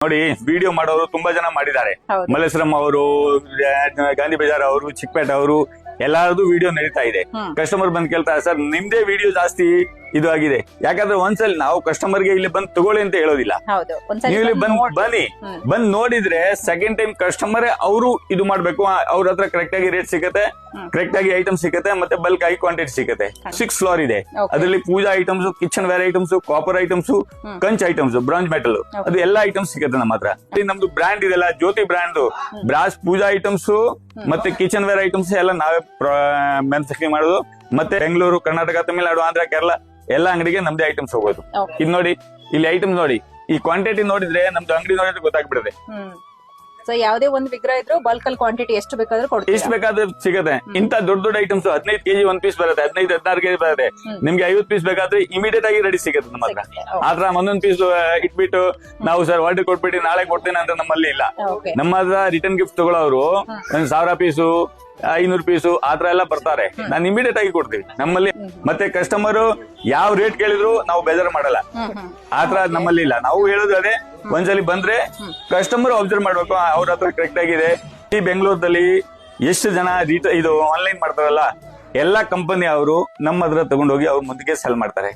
ನೋಡಿ ವಿಡಿಯೋ ಮಾಡೋರು ತುಂಬಾ ಜನ ಮಾಡಿದ್ದಾರೆ. ಮಲ್ಲೇಶ್ವರಂ ಅವರು, ಗಾಂಧಿ ಬಜಾರ್ ಅವರು, ಚಿಕ್ಕಪೇಟೆ ಅವರು ಎಲ್ಲಾರದು ವಿಡಿಯೋ ನಡೀತಾ ಇದೆ. ಕಸ್ಟಮರ್ ಬಂದ್ ಕೇಳ್ತಾರೆ, ಸರ್ ನಿಮ್ದೇ ವಿಡಿಯೋ ಜಾಸ್ತಿ ಇದು ಆಗಿದೆ. ಯಾಕಂದ್ರೆ ಒಂದ್ಸಲ ನಾವು ಕಸ್ಟಮರ್ ಗೆ ಇಲ್ಲಿ ಬಂದ್ ತಗೊಳ್ಳಿ ಅಂತ ಹೇಳೋದಿಲ್ಲ. ನೀವು ಇಲ್ಲಿ ಬಂದ್ ನೋಡಿದ್ರೆ ಸೆಕೆಂಡ್ ಟೈಮ್ ಕಸ್ಟಮರ್ ಅವರು ಇದು ಮಾಡ್ಬೇಕು. ಅವ್ರ ಹತ್ರ ಕರೆಕ್ಟ್ ಆಗಿ ರೇಟ್ ಸಿಗುತ್ತೆ, ಕರೆಕ್ಟ್ ಆಗಿ ಐಟಮ್ ಸಿಗುತ್ತೆ, ಮತ್ತೆ ಬಲ್ಕ್ ಹೈ ಕ್ವಾಂಟಿಟಿ ಸಿಗುತ್ತೆ. 6 ಫ್ಲೋರ್ ಇದೆ. ಅದರಲ್ಲಿ puja items, kitchenware items, copper items, ಕಂಚ್ ಐಟಮ್ಸ್, ಬ್ರಾಂಜ್ ಮೆಟಲ್, ಅದು ಎಲ್ಲಾ ಐಟಮ್ಸ್ ಸಿಗುತ್ತೆ ನಮ್ಮ ಹತ್ರ. ನಮ್ದು ಬ್ರ್ಯಾಂಡ್ ಇದೆಲ್ಲ Jyothi brand, brass puja items ಮತ್ತೆ ಕಿಚನ್ ವೇರ್ ಐಟಮ್ಸ್ ಎಲ್ಲ ನಾವೇ ಮ್ಯಾನುಫ್ಯಾಕ್ಚರಿಂಗ್ ಮಾಡೋದು. ಮತ್ತೆ ಬೆಂಗಳೂರು, ಕರ್ನಾಟಕ, ತಮಿಳುನಾಡು, ಆಂಧ್ರ, ಕೇರಳ ಎಲ್ಲ ಅಂಗಡಿಗೆ ನಮ್ದೇ ಐಟಮ್ಸ್ ಹೋಗೋದು. ಇದು ನೋಡಿ, ಇಲ್ಲಿ ಐಟಮ್ ನೋಡಿ, ಈ ಕ್ವಾಂಟಿಟಿ ನೋಡಿದ್ರೆ ನಮ್ದು ಅಂಗಡಿ ನೋಡಿದ್ರೆ ಗೊತ್ತಾಗ್ಬಿಡುತ್ತೆ. ಸೊ ಯಾವುದೇ ಒಂದು ವಿಗ್ರಹ ಇದ್ರು ಬಲ್ಕ್ ಅಲ್ಲಿ ಕ್ವಾಂಟಿಟಿ ಎಷ್ಟು ಬೇಕಾದ್ರೂ ಕೊಡ್ತೀವಿ, ಎಷ್ಟು ಬೇಕಾದ್ರೂ ಸಿಗುತ್ತೆ. ಇಂತ ದೊಡ್ಡ ಐಟಮ್ಸ್ 15 ಕೆಜಿ 1 ಪೀಸ್ ಬರುತ್ತೆ, 15-16 ಕೆಜಿ ಬರುತ್ತೆ. ನಿಮ್ಗೆ 50 ಪೀಸ್ ಬೇಕಾದ್ರೆ ಇಮಿಡಿಯೇಟ್ ಆಗಿ ರೆಡಿ ಸಿಗುತ್ತೆ ನಮ್ಮ ಹತ್ರ. ಆತರ ಒಂದೊಂದ್ ಪೀಸ್ ಇಟ್ಬಿಟ್ಟು ನಾವು ಸರ್ ಆರ್ಡರ್ ಕೊಟ್ಬಿಟ್ಟು ನಾಳೆ ಕೊಡ್ತೇನೆ ಅಂತ ನಮ್ಮಲ್ಲಿ ಇಲ್ಲ. ನಮ್ಮ ಹತ್ರ ರಿಟರ್ನ್ ಗಿಫ್ಟ್ ತಗೊಳ್ಳೋರು 1000 ಪೀಸು, 500 ಪೀಸು ಆತರ ಎಲ್ಲ ಬರ್ತಾರೆ. ನಾನು ಇಮಿಡಿಯೇಟ್ ಆಗಿ ಕೊಡ್ತೀವಿ ನಮ್ಮಲ್ಲಿ. ಮತ್ತೆ ಕಸ್ಟಮರ್ ಯಾವ ರೇಟ್ ಕೇಳಿದ್ರು ನಾವು ಬೇಜಾರು ಮಾಡಲ್ಲ. ಆತರ ನಮ್ಮಲ್ಲಿ ಇಲ್ಲ. ನಾವು ಹೇಳೋದು ಅದೇ, ಒಂದ್ಸಲಿ ಬಂದ್ರೆ ಕಸ್ಟಮರ್ ಅಬ್ಸರ್ವ್ ಮಾಡ್ಬೇಕು ಅವ್ರ ಹತ್ರ ಕರೆಕ್ಟ್ ಆಗಿದೆ. ಈ ಬೆಂಗಳೂರಲ್ಲಿ ಎಷ್ಟು ಜನ ಇದು ಆನ್ಲೈನ್ ಮಾಡ್ತಾರಲ್ಲ, ಎಲ್ಲಾ ಕಂಪನಿ ಅವರು ನಮ್ಮ ಹತ್ರ ತಗೊಂಡೋಗಿ ಅವ್ರ ಮುಂದಕ್ಕೆ ಸೆಲ್ ಮಾಡ್ತಾರೆ.